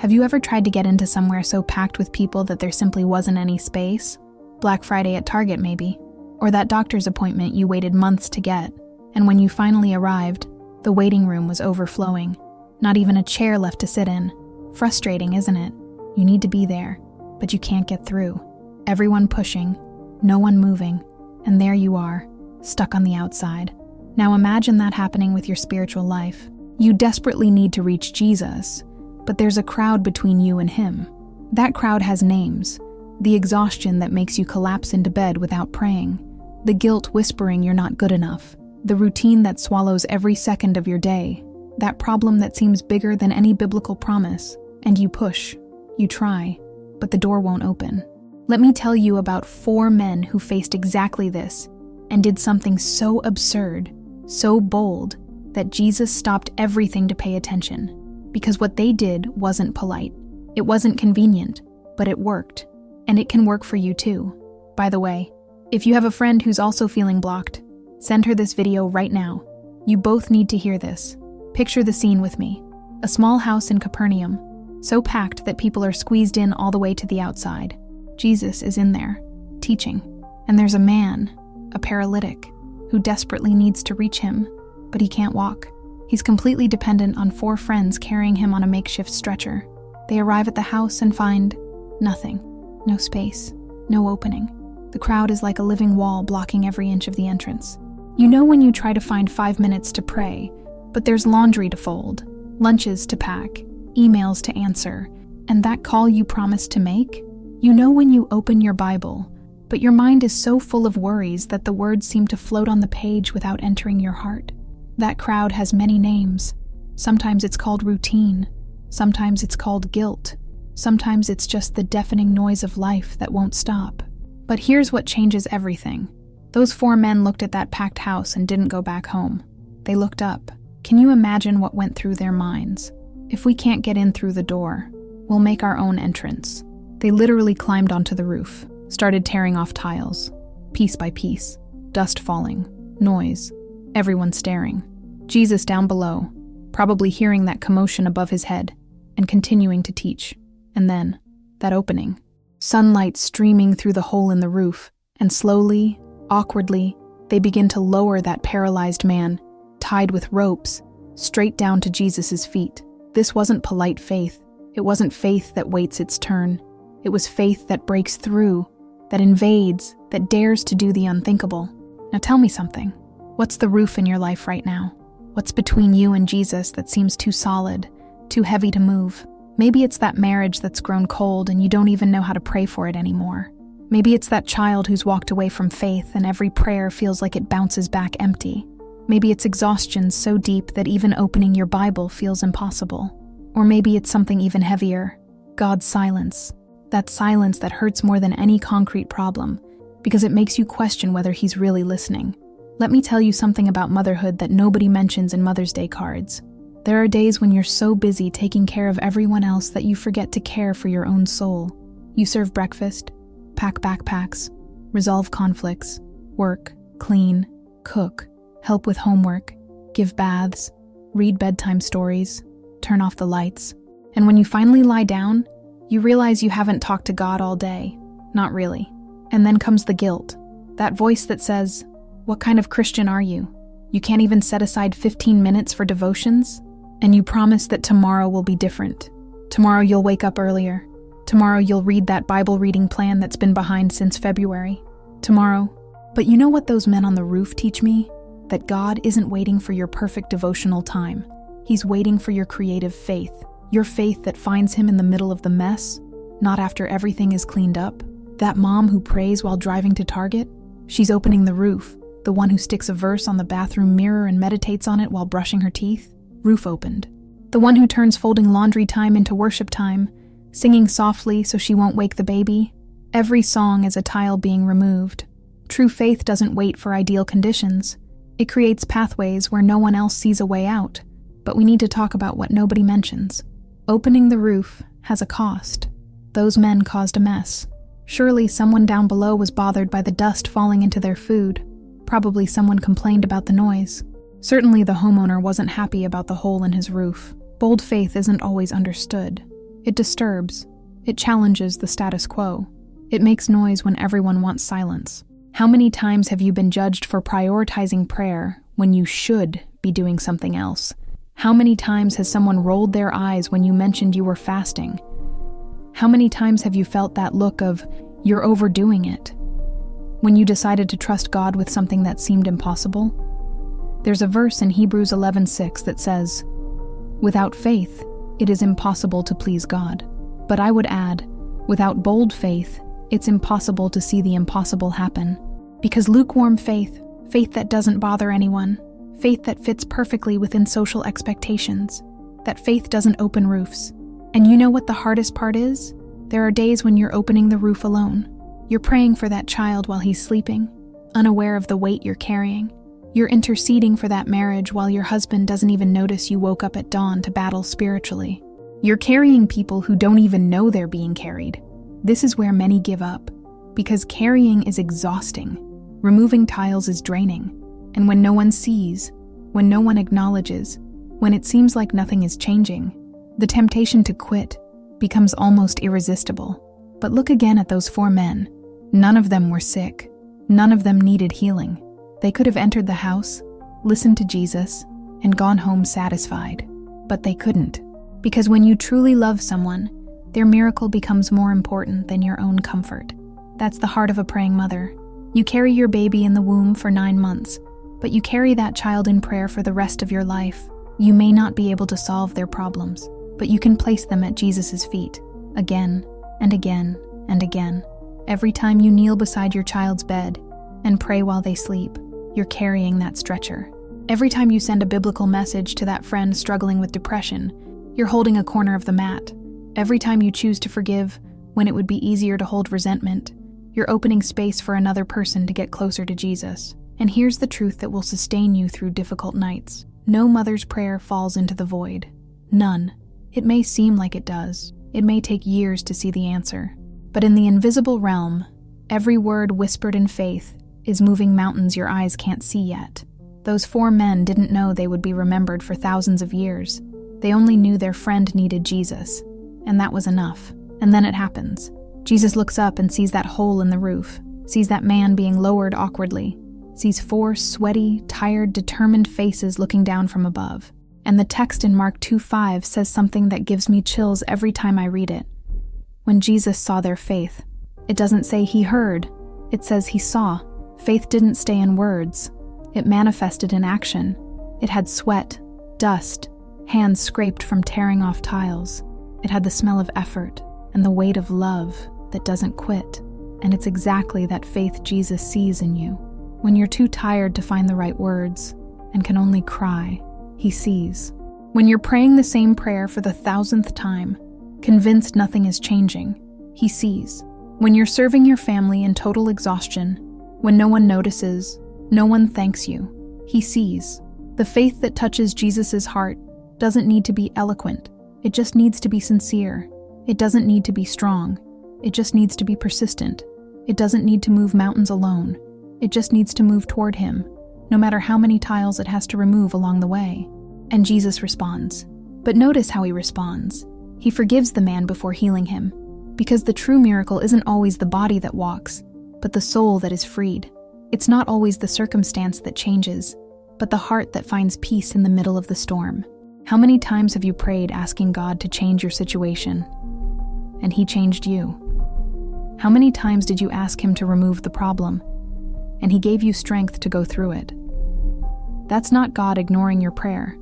Have you ever tried to get into somewhere so packed with people that there simply wasn't any space? Black Friday at Target, maybe. Or that doctor's appointment you waited months to get, and when you finally arrived, the waiting room was overflowing. Not even a chair left to sit in. Frustrating, isn't it? You need to be there, but you can't get through. Everyone pushing, no one moving, and there you are, stuck on the outside. Now imagine that happening with your spiritual life. You desperately need to reach Jesus, but there's a crowd between you and him. That crowd has names. The exhaustion that makes you collapse into bed without praying. The guilt whispering you're not good enough. The routine that swallows every second of your day. That problem that seems bigger than any biblical promise. And you push, you try, but the door won't open. Let me tell you about 4 men who faced exactly this and did something so absurd, so bold, that Jesus stopped everything to pay attention. Because what they did wasn't polite. It wasn't convenient, but it worked. And it can work for you too. By the way, if you have a friend who's also feeling blocked, send her this video right now. You both need to hear this. Picture the scene with me. A small house in Capernaum, so packed that people are squeezed in all the way to the outside. Jesus is in there, teaching. And there's a man, a paralytic, who desperately needs to reach him, but he can't walk. He's completely dependent on 4 friends carrying him on a makeshift stretcher. They arrive at the house and find nothing. No space, no opening. The crowd is like a living wall blocking every inch of the entrance. You know when you try to find 5 minutes to pray, but there's laundry to fold, lunches to pack, emails to answer, and that call you promised to make? You know when you open your Bible, but your mind is so full of worries that the words seem to float on the page without entering your heart. That crowd has many names. Sometimes it's called routine. Sometimes it's called guilt. Sometimes it's just the deafening noise of life that won't stop. But here's what changes everything. Those 4 men looked at that packed house and didn't go back home. They looked up. Can you imagine what went through their minds? If we can't get in through the door, we'll make our own entrance. They literally climbed onto the roof, started tearing off tiles, piece by piece, dust falling, noise, everyone staring. Jesus down below, probably hearing that commotion above his head, and continuing to teach. And then, that opening. Sunlight streaming through the hole in the roof, and slowly, awkwardly, they begin to lower that paralyzed man, tied with ropes, straight down to Jesus' feet. This wasn't polite faith. It wasn't faith that waits its turn. It was faith that breaks through, that invades, that dares to do the unthinkable. Now tell me something. What's the roof in your life right now? What's between you and Jesus that seems too solid, too heavy to move? Maybe it's that marriage that's grown cold and you don't even know how to pray for it anymore. Maybe it's that child who's walked away from faith and every prayer feels like it bounces back empty. Maybe it's exhaustion so deep that even opening your Bible feels impossible. Or maybe it's something even heavier, God's silence. That silence that hurts more than any concrete problem, because it makes you question whether he's really listening. Let me tell you something about motherhood that nobody mentions in Mother's Day cards. There are days when you're so busy taking care of everyone else that you forget to care for your own soul. You serve breakfast, pack backpacks, resolve conflicts, work, clean, cook, help with homework, give baths, read bedtime stories, turn off the lights. And when you finally lie down, you realize you haven't talked to God all day. Not really. And then comes the guilt. That voice that says, "What kind of Christian are you? You can't even set aside 15 minutes for devotions? And you promise that tomorrow will be different. Tomorrow you'll wake up earlier. Tomorrow you'll read that Bible reading plan that's been behind since February. Tomorrow." But you know what those men on the roof teach me? That God isn't waiting for your perfect devotional time. He's waiting for your creative faith. Your faith that finds him in the middle of the mess, not after everything is cleaned up. That mom who prays while driving to Target, she's opening the roof. The one who sticks a verse on the bathroom mirror and meditates on it while brushing her teeth, roof opened. The one who turns folding laundry time into worship time, singing softly so she won't wake the baby. Every song is a tile being removed. True faith doesn't wait for ideal conditions. It creates pathways where no one else sees a way out. But we need to talk about what nobody mentions. Opening the roof has a cost. Those men caused a mess. Surely someone down below was bothered by the dust falling into their food. Probably someone complained about the noise. Certainly the homeowner wasn't happy about the hole in his roof. Bold faith isn't always understood. It disturbs. It challenges the status quo. It makes noise when everyone wants silence. How many times have you been judged for prioritizing prayer when you should be doing something else? How many times has someone rolled their eyes when you mentioned you were fasting? How many times have you felt that look of, "You're overdoing it," when you decided to trust God with something that seemed impossible? There's a verse in Hebrews 11:6 that says, "Without faith, it is impossible to please God." But I would add, without bold faith, it's impossible to see the impossible happen. Because lukewarm faith, faith that doesn't bother anyone, faith that fits perfectly within social expectations, that faith doesn't open roofs. And you know what the hardest part is? There are days when you're opening the roof alone. You're praying for that child while he's sleeping, unaware of the weight you're carrying. You're interceding for that marriage while your husband doesn't even notice you woke up at dawn to battle spiritually. You're carrying people who don't even know they're being carried. This is where many give up, because carrying is exhausting. Removing tiles is draining. And when no one sees, when no one acknowledges, when it seems like nothing is changing, the temptation to quit becomes almost irresistible. But look again at those 4 men. None of them were sick. None of them needed healing. They could have entered the house, listened to Jesus, and gone home satisfied. But they couldn't. Because when you truly love someone, their miracle becomes more important than your own comfort. That's the heart of a praying mother. You carry your baby in the womb for 9 months, but you carry that child in prayer for the rest of your life. You may not be able to solve their problems, but you can place them at Jesus' feet, again and again and again. Every time you kneel beside your child's bed and pray while they sleep, you're carrying that stretcher. Every time you send a biblical message to that friend struggling with depression, you're holding a corner of the mat. Every time you choose to forgive when it would be easier to hold resentment, you're opening space for another person to get closer to Jesus. And here's the truth that will sustain you through difficult nights. No mother's prayer falls into the void. None. It may seem like it does. It may take years to see the answer. But in the invisible realm, every word whispered in faith is moving mountains your eyes can't see yet. Those 4 men didn't know they would be remembered for thousands of years. They only knew their friend needed Jesus, and that was enough. And then it happens. Jesus looks up and sees that hole in the roof, sees that man being lowered awkwardly, sees 4 sweaty, tired, determined faces looking down from above. And the text in Mark 2:5 says something that gives me chills every time I read it. When Jesus saw their faith, it doesn't say he heard, it says he saw. Faith didn't stay in words. It manifested in action. It had sweat, dust, hands scraped from tearing off tiles. It had the smell of effort and the weight of love that doesn't quit. And it's exactly that faith Jesus sees in you. When you're too tired to find the right words and can only cry, he sees. When you're praying the same prayer for the 1,000th time, convinced nothing is changing, he sees. When you're serving your family in total exhaustion, when no one notices, no one thanks you, he sees. The faith that touches Jesus' heart doesn't need to be eloquent. It just needs to be sincere. It doesn't need to be strong. It just needs to be persistent. It doesn't need to move mountains alone. It just needs to move toward him, no matter how many tiles it has to remove along the way. And Jesus responds. But notice how he responds. He forgives the man before healing him, because the true miracle isn't always the body that walks, but the soul that is freed. It's not always the circumstance that changes, but the heart that finds peace in the middle of the storm. How many times have you prayed asking God to change your situation, and he changed you? How many times did you ask him to remove the problem, and he gave you strength to go through it? That's not God ignoring your prayer.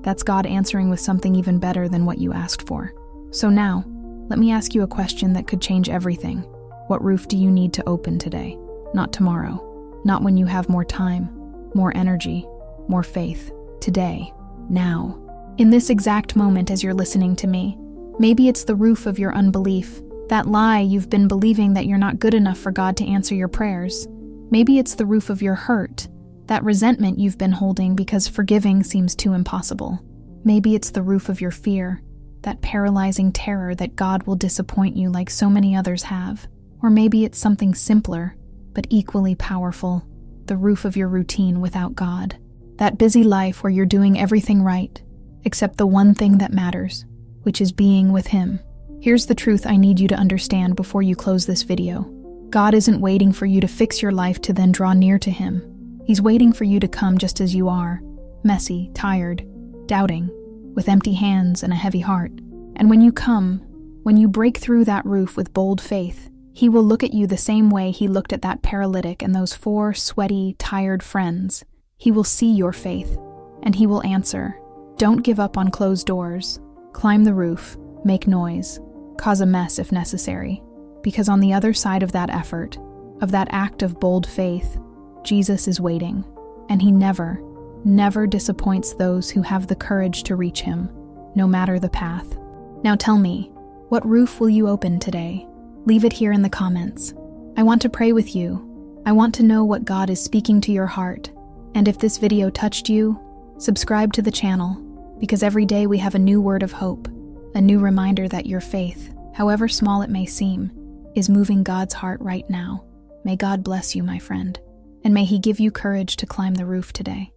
That's God answering with something even better than what you asked for. So now, let me ask you a question that could change everything. What roof do you need to open today? Not tomorrow. Not when you have more time, more energy, more faith. Today. Now. In this exact moment as you're listening to me. Maybe it's the roof of your unbelief. That lie you've been believing that you're not good enough for God to answer your prayers. Maybe it's the roof of your hurt. That resentment you've been holding because forgiving seems too impossible. Maybe it's the roof of your fear, that paralyzing terror that God will disappoint you like so many others have. Or maybe it's something simpler, but equally powerful, the roof of your routine without God. That busy life where you're doing everything right, except the one thing that matters, which is being with Him. Here's the truth I need you to understand before you close this video. God isn't waiting for you to fix your life to then draw near to Him. He's waiting for you to come just as you are, messy, tired, doubting, with empty hands and a heavy heart. And when you come, when you break through that roof with bold faith, He will look at you the same way He looked at that paralytic and those 4 sweaty, tired friends. He will see your faith, and He will answer. Don't give up on closed doors. Climb the roof, make noise, cause a mess if necessary. Because on the other side of that effort, of that act of bold faith, Jesus is waiting, and He never, never disappoints those who have the courage to reach Him, no matter the path. Now tell me, what roof will you open today? Leave it here in the comments. I want to pray with you. I want to know what God is speaking to your heart. And if this video touched you, subscribe to the channel, because every day we have a new word of hope, a new reminder that your faith, however small it may seem, is moving God's heart right now. May God bless you, my friend, and may He give you courage to climb the roof today.